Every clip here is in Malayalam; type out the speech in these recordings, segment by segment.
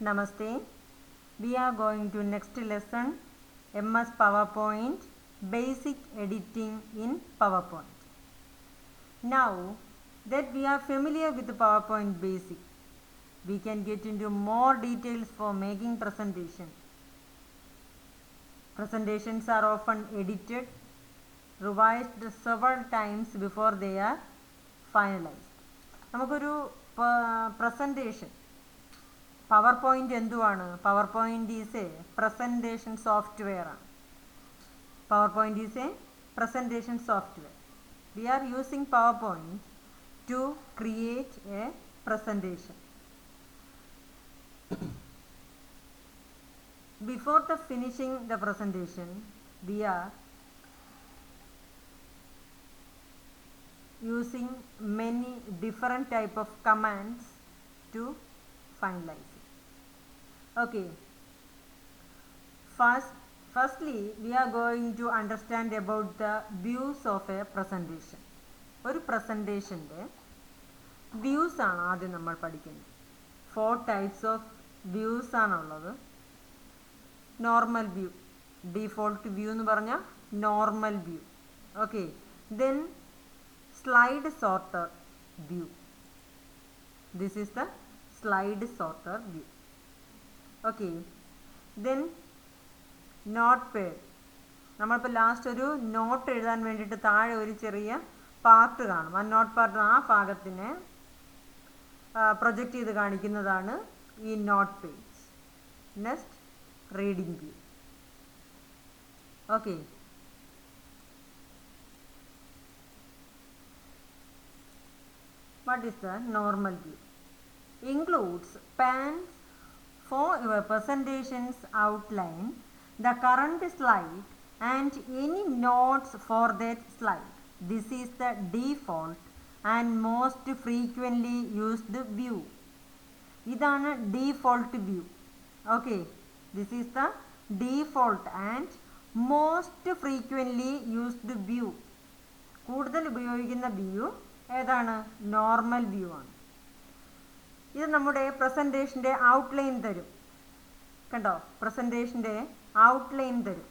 Namaste. We are going to next lesson MS PowerPoint Basic Editing in PowerPoint. Now that we are familiar with the PowerPoint Basic, we can get into more details for making presentation. Presentations are often edited, revised several times before they are finalized. നമുക്കൊരു presentation PowerPoint എന്തുവാണ്? PowerPoint is a presentation software. PowerPoint is a presentation software. We are using PowerPoint to create a presentation. Before the finishing the presentation, we are using many different type of commands to finalize it. Okay, firstly we are going to understand about the views of a presentation. ഒരു പ്രസൻറ്റേഷൻ്റെ വ്യൂസ് ആണ് ആദ്യം നമ്മൾ പഠിക്കുന്നത്. 4 types of views ആണുള്ളത്. നോർമൽ വ്യൂ, ഡിഫോൾട്ട് വ്യൂ എന്ന് പറഞ്ഞാൽ normal view. Okay, then slide sorter view. This is the slide sorter view. Okay, then notepad. നമ്മളിപ്പോൾ ലാസ്റ്റ് ഒരു നോട്ട് എഴുതാൻ വേണ്ടിയിട്ട് താഴെ ഒരു ചെറിയ പാർട്ട് കാണും. ആ നോട്ട് പാർട്ട് ആ ഭാഗത്തിനെ പ്രൊജക്റ്റ് ചെയ്ത് കാണിക്കുന്നതാണ് ഈ note page. Next reading view. Okay, what is the normal view? Includes pans for your presentation's outline, the current slide and any notes for that slide. This is the default and most frequently used view. ഇതാണ് default view. Okay, this is the default and most frequently used view. കൂടുതൽ ഉപയോഗിക്കുന്ന വ്യൂ ഏതാണ്? നോർമൽ വ്യൂ ആണ്. ഇത് നമ്മുടെ പ്രസൻറ്റേഷൻ്റെ ഔട്ട്ലൈൻ തരും. കണ്ടോ, പ്രസൻറ്റേഷൻ്റെ ഔട്ട്ലൈൻ തരും.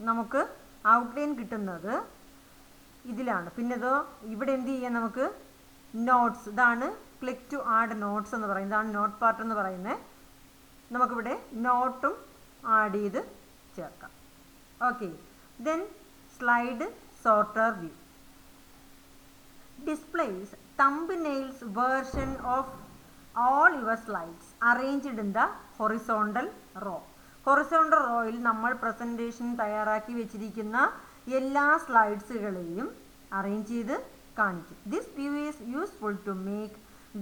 നമുക്ക് ഔട്ട്ലൈൻ കിട്ടുന്നത് ഇതിലാണ്. പിന്നെ ഇതോ ഇവിടെ എന്ത് ചെയ്യാം, നമുക്ക് നോട്ട്സ്, ഇതാണ് ക്ലിക്ക് ടു ആഡ് നോട്ട്സ് എന്ന് പറയുന്നത്. ഇതാണ് നോട്ട് പാർട്ട് എന്ന് പറയുന്നത്. നമുക്കിവിടെ നോട്ടും ആഡ് ചെയ്ത് ചേർക്കാം. Okay, then slide sorter view displays thumbnails version of all your slides arranged in the horizontal row. Horizontal rowയിൽ നമ്മൾ പ്രസൻറ്റേഷൻ തയ്യാറാക്കി വെച്ചിരിക്കുന്ന എല്ലാ സ്ലൈഡ്സുകളെയും അറേഞ്ച് ചെയ്ത് കാണിക്കും. This view is useful to make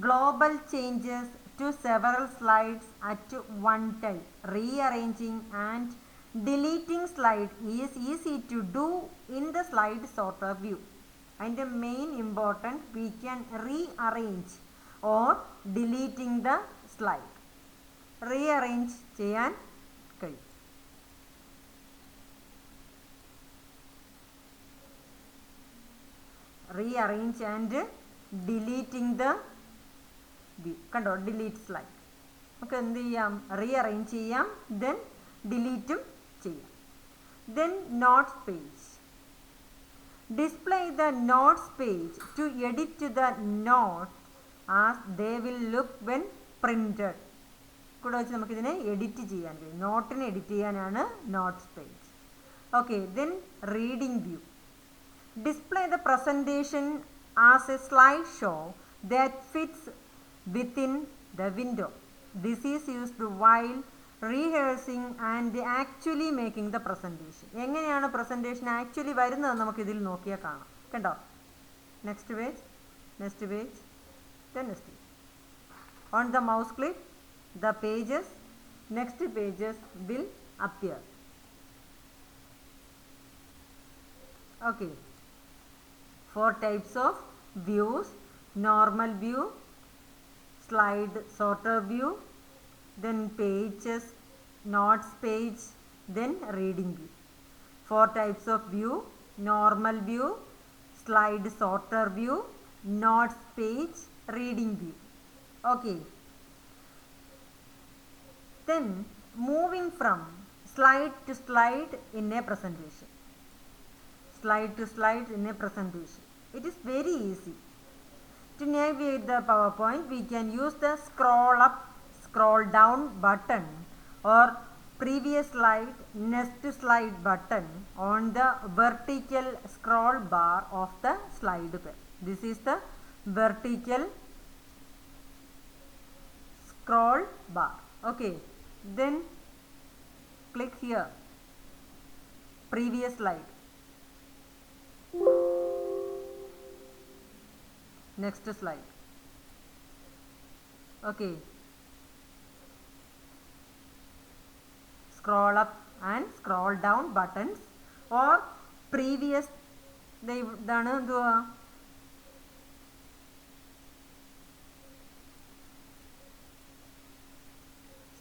global changes to several slides at one time. Rearranging and deleting slide is easy to do in the slide sorter view. And the main important, we can rearrange or deleting the slide. Rearrange ചെയ്യാൻ കഴിയും. Rearrange and deleting the view. കണ്ടോ, delete slide. നമുക്ക് എന്ത് ചെയ്യാം, rearrange ചെയ്യാം, then deleteും ചെയ്യാം. Then notes page. Display the notes page to edit the note as they will look when printed. കൂടെ വെച്ച് നമുക്കിതിനെ എഡിറ്റ് ചെയ്യാൻ കഴിയും. നോട്ടിനെ എഡിറ്റ് ചെയ്യാനാണ് notes page. Okay, then reading view. Display the presentation as a slide show that fits within the window. This is used while rehearsing and actually making the presentation. എങ്ങനെയാണ് പ്രസൻറ്റേഷൻ ആക്ച്വലി വരുന്നത് നമുക്കിതിൽ നോക്കിയാൽ കാണാം. കണ്ടോ, next page, next page, then next page. On the mouse click, the pages, next pages will appear. Okay, 4 types of views: normal view, slide sorter view, then pages, notes page, then reading view. 4 types of view: normal view, slide sorter view, notes page, reading view. Okay, Then moving from slide to slide in a presentation. Slide to slide in a presentation. It is very easy. To navigate the PowerPoint, we can use the scroll up, scroll down button or previous slide, next slide button on the vertical scroll bar of the slide pane. This is the vertical scroll bar. Okay, then click here, previous slide, next slide. Okay, scroll up and scroll down buttons or previous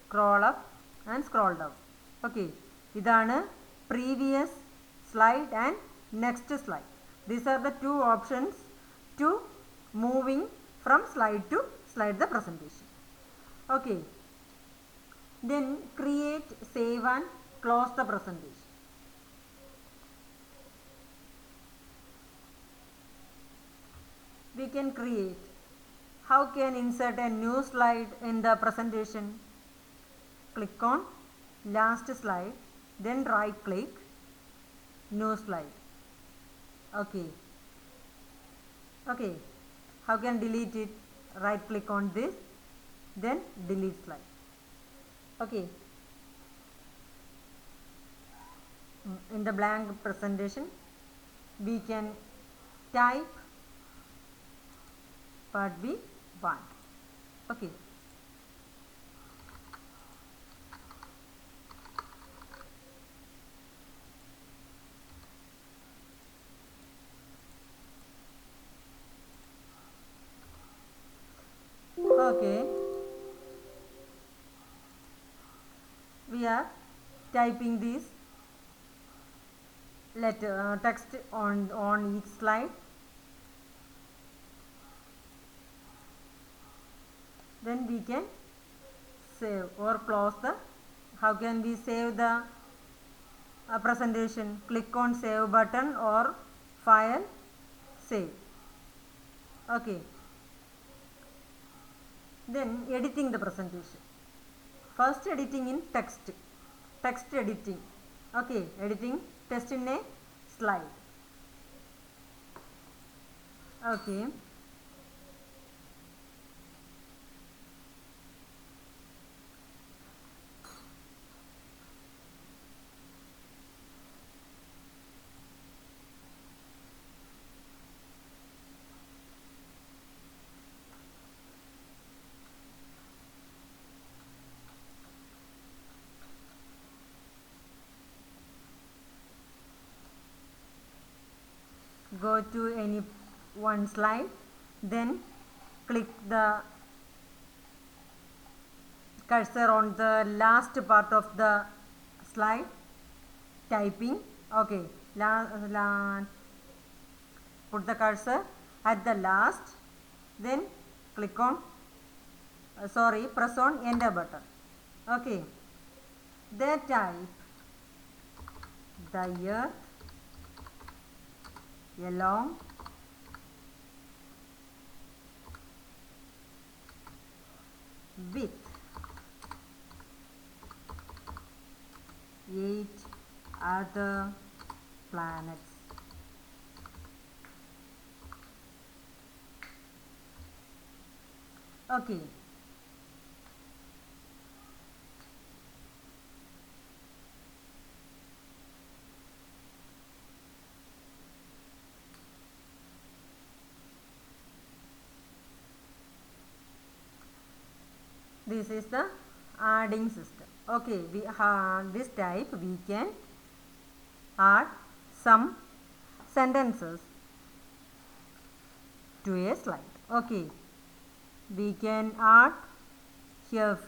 scroll up and scroll down. Okay, idana previous slide and next slide. These are the two options to moving from slide to slide the presentation. Okay, then create, save and close the presentation. We can create. How can insert a new slide in the presentation? Click on last slide, then right click, new slide. Okay. Okay. How can delete it? Right click on this, then delete slide. Okay. In the blank presentation, we can type part B1. Okay. Okay. We are typing this letter text on each slide. Then we can save or close the. How can we save the presentation? Click on save button or file, save. Okay. Then editing the presentation. First editing in text editing. Okay, editing text in a slide. Okay. Go to any one slide, then click the cursor on the last part of the slide, typing. Okay, put the cursor at the last, then click on press on enter button. Okay, then type the earth along with 8 other planets. Okay. This is the adding system. Okay, we have this type we can add some sentences to a slide. Okay, we can add here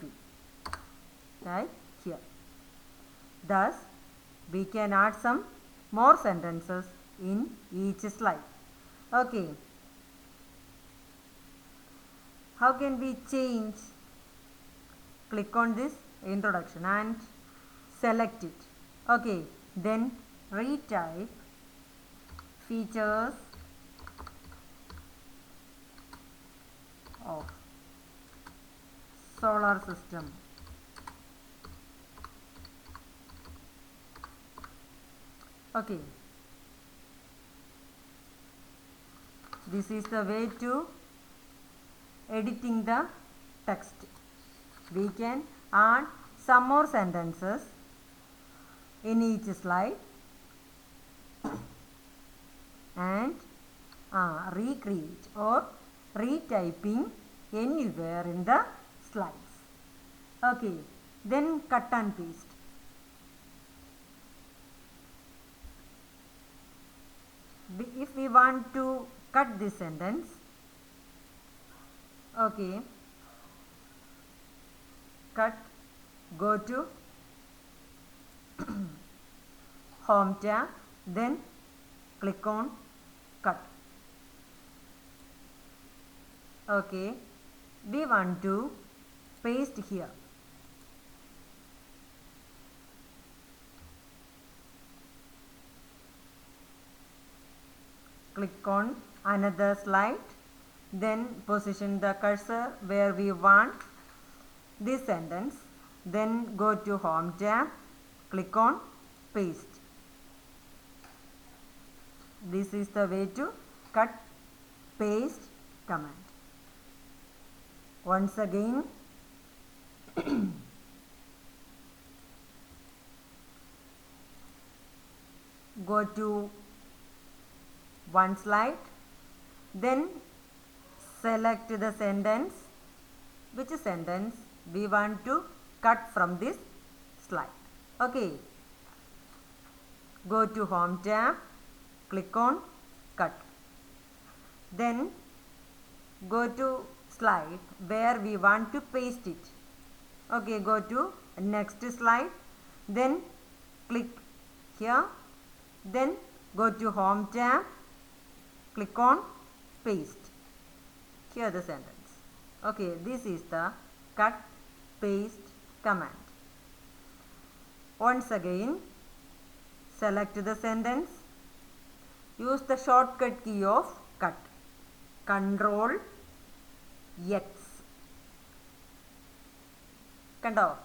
right here. Thus, we can add some more sentences in each slide. Okay, how can we change? Click on this introduction and select it. Okay, then retype features of solar system. Okay, this is the way to editing the text. We can add some more sentences in each slide and recreate or retyping anywhere in the slides. Okay, then cut and paste. If we want to cut this sentence, okay, cut, go to home tab, then click on cut. Okay, we want to paste here. Click on another slide, then position the cursor where we want this sentence, then go to home tab, click on paste. This is the way to cut paste command. Once again, go to one slide, then select the sentence, which sentence we want to cut from this slide. Okay, go to home tab, click on cut, then go to slide where we want to paste it. Okay, go to next slide, then click here, then go to home tab, click on paste. Here the sentence. Okay, this is the cut paste command. Once again, select the sentence, use the shortcut key of cut, Control X. Kando,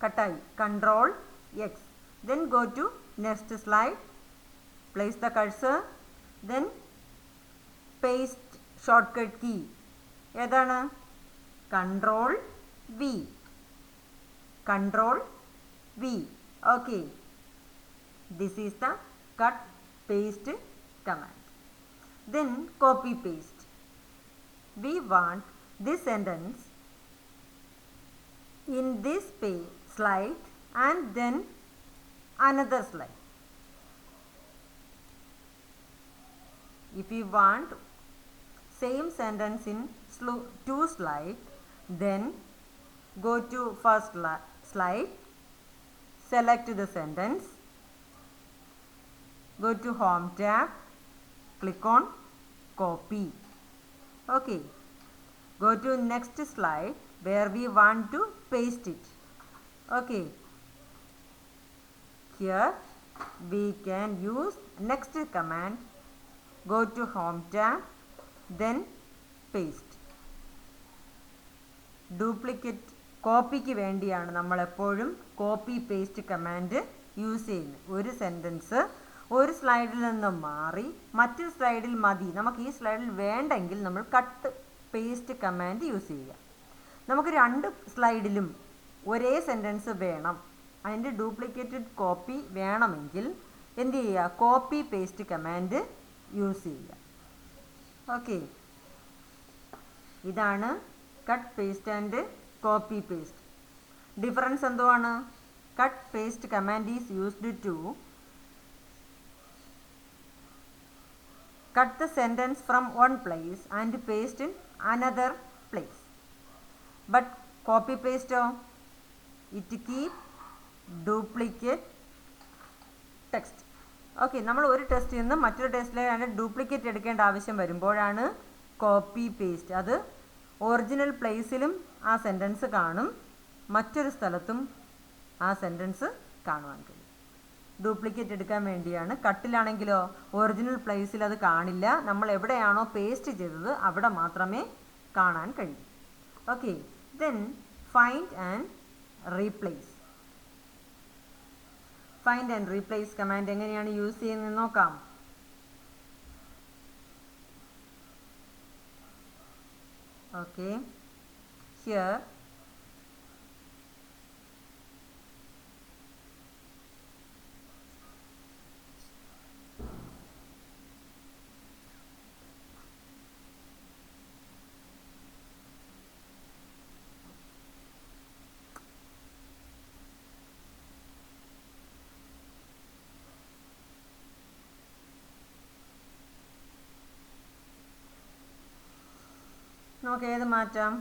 Katai, Control X. Then go to next slide, place the cursor, then paste shortcut key. Edana? Control V. Control V. Okay. This is the cut paste command. Then copy paste. We want this sentence in this slide and then another slide. If we want same sentence in two slides, then go to first slide, select the sentence, go to home tab, click on copy. Okay, go to next slide where we want to paste it. Okay, here we can use next command, go to home tab, then paste. Duplicate കോപ്പിക്ക് വേണ്ടിയാണ് നമ്മൾ എപ്പോഴും കോപ്പി പേസ്റ്റ് കമാൻഡ് യൂസ് ചെയ്യുന്നത്. ഒരു സെൻറ്റൻസ് ഒരു സ്ലൈഡിൽ നിന്ന് മാറി മറ്റൊരു സ്ലൈഡിൽ മതി, നമുക്ക് ഈ സ്ലൈഡിൽ വേണ്ടെങ്കിൽ നമ്മൾ കട്ട് പേസ്റ്റ് കമാൻഡ് യൂസ് ചെയ്യുക. നമുക്ക് രണ്ട് സ്ലൈഡിലും ഒരേ സെൻറ്റൻസ് വേണം, അതിൻ്റെ ഡ്യൂപ്ലിക്കേറ്റഡ് കോപ്പി വേണമെങ്കിൽ എന്ത് ചെയ്യുക, കോപ്പി പേസ്റ്റ് കമാൻഡ് യൂസ് ചെയ്യുക. ഓക്കെ, ഇതാണ് cut paste and copy paste. Difference എന്തുവാണ്? Cut paste command is used to cut the sentence from one place and paste in another place. But copy paste, it keep duplicate text. Okay, നമ്മൾ ഒരു ടെസ്റ്റിൽ നിന്ന് മറ്റൊരു ടെസ്റ്റിലേക്ക് അതിൻ്റെ ഡ്യൂപ്ലിക്കേറ്റ് എടുക്കേണ്ട ആവശ്യം വരുമ്പോഴാണ് കോപ്പി പേസ്റ്റ്. അത് ഒറിജിനൽ പ്ലേസിലും ആ സെൻറ്റൻസ് കാണും, മറ്റൊരു സ്ഥലത്തും ആ സെൻറ്റൻസ് കാണുവാൻ കഴിയും. ഡ്യൂപ്ലിക്കേറ്റ് എടുക്കാൻ വേണ്ടിയാണ്. കട്ടിലാണെങ്കിലോ ഒറിജിനൽ പ്ലേസിൽ അത് കാണില്ല. നമ്മൾ എവിടെയാണോ പേസ്റ്റ് ചെയ്തത് അവിടെ മാത്രമേ കാണാൻ കഴിയൂ. Okay, then find and replace. Find and replace command എങ്ങനെയാണ് യൂസ് ചെയ്യുന്നത് നോക്കാം. ഓക്കെ, ഹിയർ നമുക്ക് ഏത് മാറ്റാം?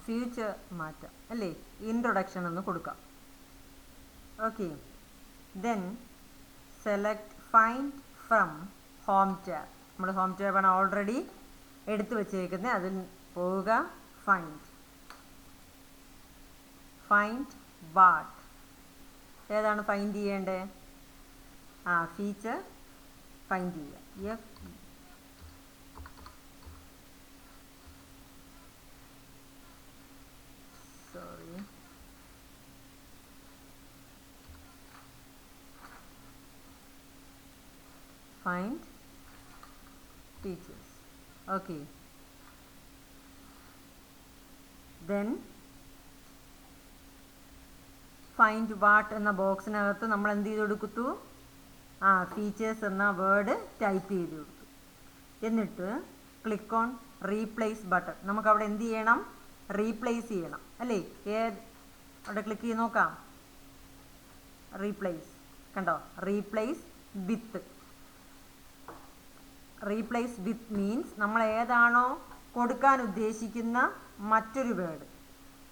ഫ്യൂച്ചർ മാറ്റാം അല്ലേ. ഇൻട്രൊഡക്ഷൻ എന്ന് കൊടുക്കാം. Okay, then select find from home tab. നമ്മൾ ഹോം ടാബാണ് ഓൾറെഡി എടുത്തു വച്ചേക്കുന്നത്. അതിൽ പോവുക. Find what. ഏതാണ് ഫൈൻഡ് ചെയ്യേണ്ടത്? ഫീച്ചർ ഫൈൻഡ് ചെയ്യുക. Find features. Okay, then find what എന്ന ബോക്സിനകത്ത് നമ്മൾ എന്ത് ചെയ്ത് കൊടുത്തു? ഫീച്ചേഴ്സ് എന്ന വേർഡ് ടൈപ്പ് ചെയ്ത് കൊടുത്തു. എന്നിട്ട് ക്ലിക്ക് ഓൺ റീപ്ലേസ് ബട്ടൺ. നമുക്ക് അവിടെ എന്ത് ചെയ്യണം? റീപ്ലേസ് ചെയ്യണം അല്ലേ. അവിടെ ക്ലിക്ക് ചെയ്ത് നോക്കാം. റീപ്ലേസ് കണ്ടോ? റീപ്ലേസ് വിത്ത്. റീപ്ലേസ് വിത്ത് മീൻസ് നമ്മൾ ഏതാണോ കൊടുക്കാൻ ഉദ്ദേശിക്കുന്ന മറ്റൊരു വേർഡ്,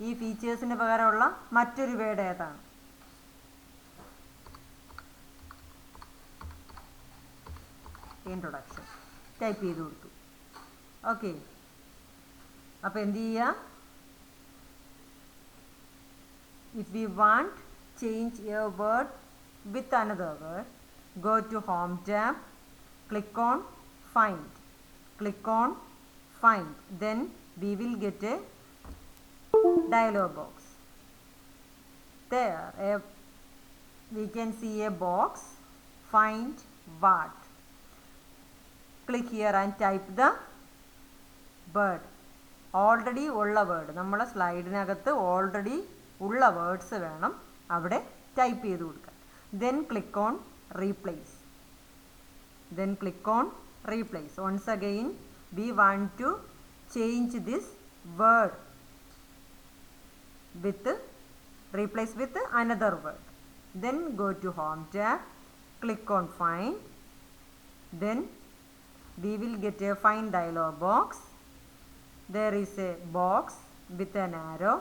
ഈ ഫീച്ചേഴ്സിന് പകരമുള്ള മറ്റൊരു വേർഡ് ഏതാണ്? ഇൻട്രൊഡക്ഷൻ ടൈപ്പ് ചെയ്ത് കൊടുത്തു. ഓക്കെ, അപ്പോൾ എന്ത് ചെയ്യുക? If we want change A word with another word, go to home tab, click on find, then we will get a dialog box. There we can see a box, find what. Click here and type the word. Already ഉള്ള വേർഡ്, നമ്മളെ സ്ലൈഡിനകത്ത് ഓൾറെഡി ഉള്ള വേർഡ്സ് വേണം അവിടെ ടൈപ്പ് ചെയ്ത് കൊടുക്കാൻ. then click on replace. Once again we want to change this word with replace with another word. Then go to home tab, click on find, then we will get a find dialog box. There is a box with an arrow,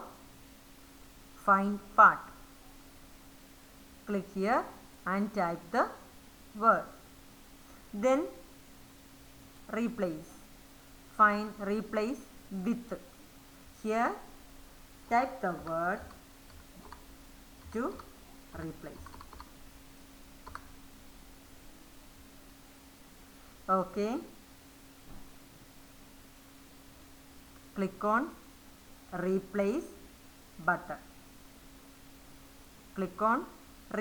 find part. Click here and type the word, then replace. Find replace with. Here type the word to replace. Okay, click on replace button. Click on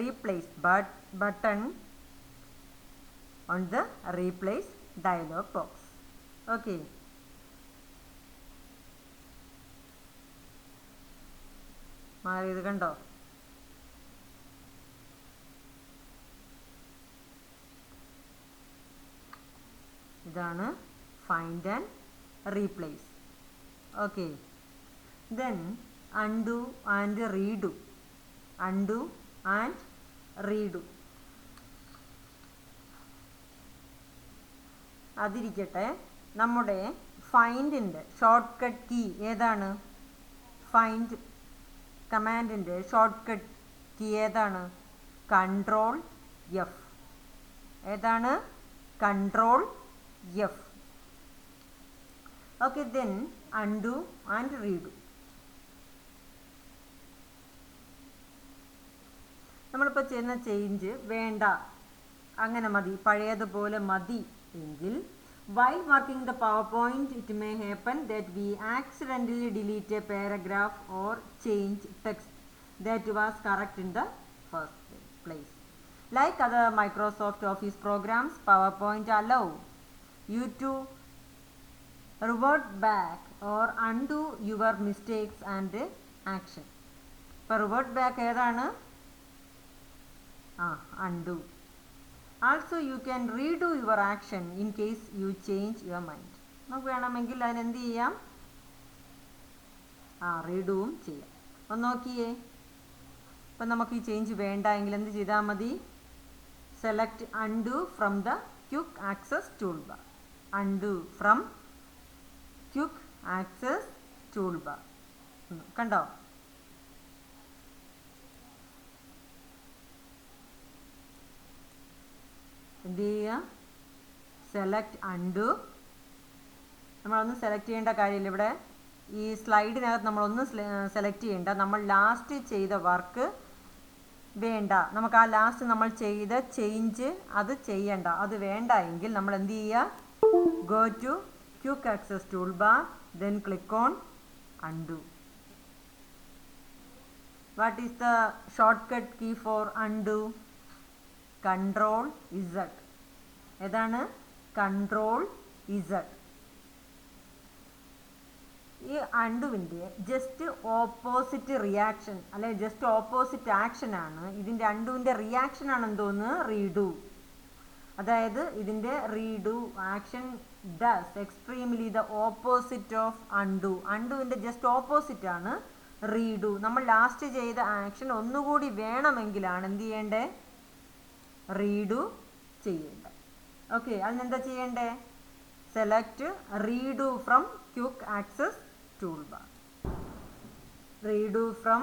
replace button on the replace dialog box. Okay, മാറിയത് കണ്ടോ? ഇതാണ് find and replace. Okay, then undo and redo. അതിരിക്കട്ടെ, നമ്മുടെ ഫൈൻഡിൻ്റെ ഷോർട്ട് കട്ട് കീ ഏതാണ്? ഫൈൻഡ് കമാൻഡിൻ്റെ ഷോർട്ട് കട്ട് കീ ഏതാണ്? Ctrl F. ഏതാണ്? Ctrl F. Okay, then undo and redo. നമ്മളിപ്പോൾ ചെയ്യുന്ന ചേഞ്ച് വേണ്ട, അങ്ങനെ മതി, പഴയതുപോലെ മതി എങ്കിൽ while working the PowerPoint it may happen that we accidentally delete a paragraph or change text that was correct in the first place. Like other Microsoft Office programs, PowerPoint allow you to revert back or undo your mistakes and action. ഇപ്പോൾ revert back ഏതാണ്? undo. Also you can redo your action in case you change your mind. നമുക്ക് വേണമെങ്കിൽ അതിനെന്ത് ചെയ്യാം? റീഡുവും ചെയ്യാം. ഒന്ന് നോക്കിയേ. ഇപ്പം നമുക്ക് ഈ ചേഞ്ച് വേണ്ട എങ്കിൽ എന്ത് ചെയ്താൽ മതി? Select undo from the quick access tool bar. Undo from quick access tool bar. കണ്ടോ? എന്ത് ചെയ്യുക? Select undo. നമ്മളൊന്നും സെലക്ട് ചെയ്യേണ്ട കാര്യമില്ല. ഇവിടെ ഈ സ്ലൈഡിനകത്ത് നമ്മളൊന്നും സെലക്ട് ചെയ്യേണ്ട. നമ്മൾ ലാസ്റ്റ് ചെയ്ത വർക്ക് വേണ്ട, നമുക്ക് ആ ലാസ്റ്റ് നമ്മൾ ചെയ്ത ചേഞ്ച് അത് ചെയ്യണ്ട, അത് വേണ്ട എങ്കിൽ നമ്മൾ എന്ത് ചെയ്യുക? Go to quick access tool bar, then click on undo. What is the shortcut key for undo? Control Z. ഏതാണ്? Control Z. ഈ അണ്ടുവിൻ്റെ ജസ്റ്റ് ഓപ്പോസിറ്റ് റിയാക്ഷൻ അല്ലെ ജസ്റ്റ് ഓപ്പോസിറ്റ് ആക്ഷൻ ആണ്. ഇതിൻ്റെ അണ്ടുവിൻ്റെ റിയാക്ഷൻ ആണ് എന്തോന്ന്? റീഡു. അതായത് ഇതിൻ്റെ redo action does extremely the opposite of undo. അണ്ടുവിൻ്റെ ജസ്റ്റ് ഓപ്പോസിറ്റ് ആണ് റീഡു. നമ്മൾ ലാസ്റ്റ് ചെയ്ത ആക്ഷൻ ഒന്നുകൂടി വേണമെങ്കിലാണ് എന്ത് ചെയ്യേണ്ടേ? റീഡു ചെയ്യേണ്ടത്. ഓക്കെ, അതിനെന്താ ചെയ്യേണ്ടേ? Select redo from quick access tool bar. Redo from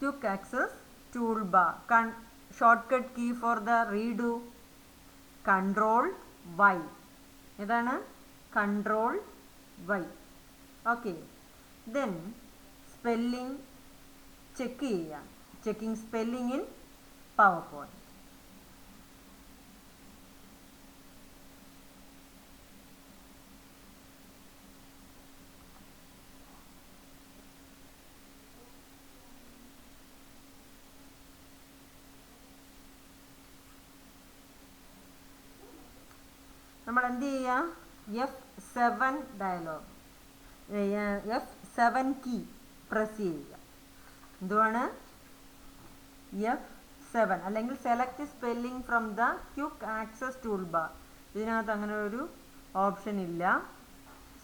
quick access tool bar. Shortcut key for the redo control Y. ഏതാണ്? Control Y. Okay, then spelling check ചെയ്യാം. Checking spelling in PowerPoint. നമ്മൾ എന്ത് ചെയ്യുക? F7 dialogue, F7 key press ചെയ്യുക. എന്തുവാണ്? F7 അല്ലെങ്കിൽ select spelling from the quick access tool bar. ഇതിനകത്ത് അങ്ങനെ ഒരു ഓപ്ഷൻ ഇല്ല.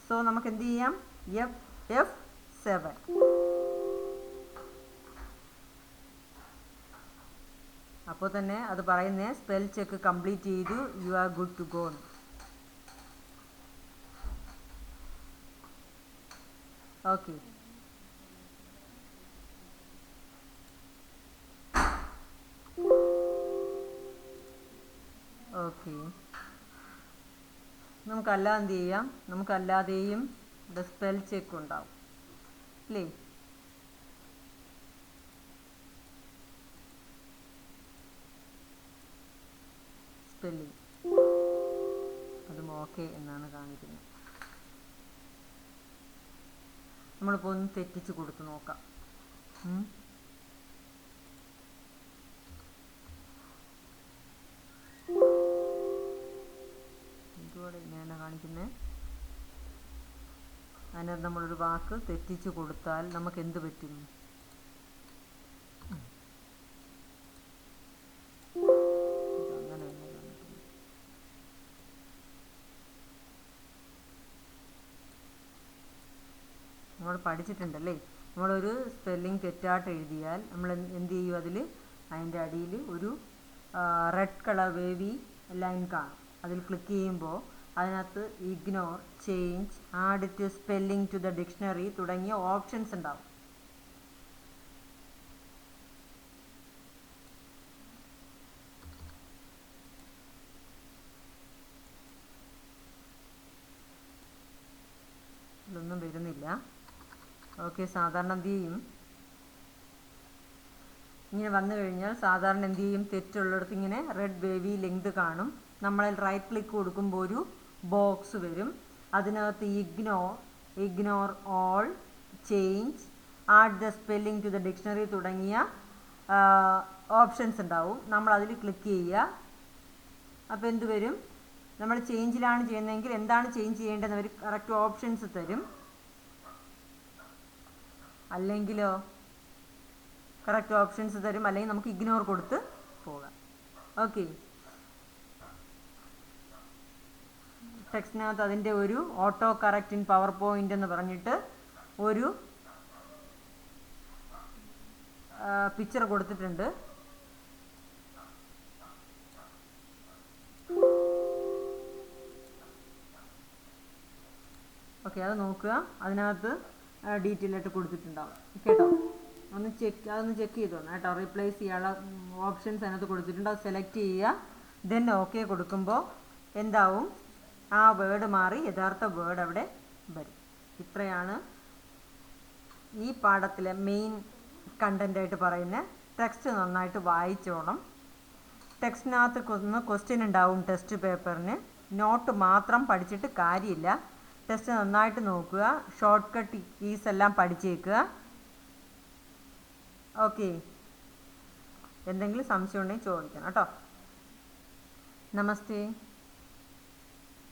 സോ നമുക്ക് എന്ത് ചെയ്യാം? F7. അപ്പോൾ തന്നെ അത് പറയുന്നേ സ്പെൽ ചെക്ക് കംപ്ലീറ്റ് ചെയ്തു, you are good to go. Okay, okay. നമുക്കല്ലാതെ എന്ത് ചെയ്യാം? നമുക്കല്ലാതെയും ഇവിടെ സ്പെൽ ചെക്ക് ഉണ്ടാവും അല്ലേ? സ്പെല്ലിംഗ് അതും ഓക്കെ എന്നാണ് കാണിക്കുന്നത്. നമ്മളിപ്പോൾ ഒന്ന് തെറ്റിച്ച് കൊടുത്ത് നോക്കാം. ഇതുകൂടെ ഇങ്ങനെയാണ് കാണിക്കുന്നത്. അതിനകത്ത് നമ്മളൊരു വാക്ക് തെറ്റിച്ച് കൊടുത്താൽ നമുക്ക് എന്ത് പറ്റും? അങ്ങനെ തന്നെ കാണിക്കുന്നു. നമ്മൾ പഠിച്ചിട്ടുണ്ടല്ലേ, നമ്മളൊരു സ്പെല്ലിംഗ് തെറ്റായിട്ട് എഴുതിയാൽ നമ്മൾ എന്ത് ചെയ്യും? അതിൻ്റെ അടിയിൽ ഒരു റെഡ് കളർ വേവി ലൈൻ കാണും. അതിൽ ക്ലിക്ക് ചെയ്യുമ്പോൾ അതിനകത്ത് ignore, change, add to spelling to the dictionary തുടങ്ങിയ ഓപ്ഷൻസ് ഉണ്ടാവും. ഇതൊന്നും വരുന്നില്ല. ഓക്കെ, സാധാരണ എന്ത് ചെയ്യും? ഇങ്ങനെ വന്നു കഴിഞ്ഞാൽ സാധാരണ എന്ത് ചെയ്യും, തെറ്റുള്ളിടത്ത് ഇങ്ങനെ റെഡ് വേവി ലെങ്ത് കാണും. നമ്മൾ റൈറ്റ് ക്ലിക്ക് കൊടുക്കുമ്പോൾ ഒരു ബോക്സ് വരും. അതിനകത്ത് ignore all, change, add the spelling to the dictionary തുടങ്ങിയ ഓപ്ഷൻസ് ഉണ്ടാവും. നമ്മൾ അതിൽ ക്ലിക്ക് ചെയ്യുക. അപ്പോൾ എന്ത് വരും, നമ്മൾ ചേഞ്ചിലാണ് ചെയ്യുന്നതെങ്കിൽ എന്താണ് ചേഞ്ച് ചെയ്യേണ്ടതെന്ന് അവർ കറക്റ്റ് ഓപ്ഷൻസ് തരും. അല്ലെങ്കിലോ കറക്റ്റ് ഓപ്ഷൻസ് തരും, അല്ലെങ്കിൽ നമുക്ക് ഇഗ്നോർ കൊടുത്ത് പോകാം. ഓക്കെ, ടെക്സ്റ്റിനകത്ത് അതിൻ്റെ ഒരു auto correct in power point എന്ന് പറഞ്ഞിട്ട് ഒരു പിക്ചർ കൊടുത്തിട്ടുണ്ട്. ഓക്കെ, അത് നോക്കുക. അതിനകത്ത് ഡീറ്റെയിൽ ആയിട്ട് കൊടുത്തിട്ടുണ്ടാവും കേട്ടോ. അതൊന്ന് ചെക്ക് ചെയ്തോണം കേട്ടോ. റീപ്ലേസ് ചെയ്യാനുള്ള ഓപ്ഷൻസ് അതിനകത്ത് കൊടുത്തിട്ടുണ്ട്. അത് സെലക്ട് ചെയ്യുക. ദെൻ ഓക്കെ കൊടുക്കുമ്പോൾ എന്താവും, ആ വേർഡ് മാറി യഥാർത്ഥ വേർഡ് അവിടെ വരും. ഇത്രയാണ് ഈ പാഠത്തിലെ മെയിൻ കണ്ടൻ്റായിട്ട് പറയുന്നത്. ടെക്സ്റ്റ് നന്നായിട്ട് വായിച്ചോണം. ടെക്സ്റ്റിനകത്ത് ക്വസ്റ്റ്യൻ ഉണ്ടാവും ടെസ്റ്റ് പേപ്പറിന്. നോട്ട് മാത്രം പഠിച്ചിട്ട് കാര്യമില്ല. ടെസ്റ്റ് നന്നായിട്ട് നോക്കുക. ഷോർട്ട് കട്ട് കീസ് എല്ലാം പഠിച്ചേക്കുക. ഓക്കെ, എന്തെങ്കിലും സംശയം ഉണ്ടെങ്കിൽ ചോദിക്കണം കേട്ടോ. നമസ്തേ.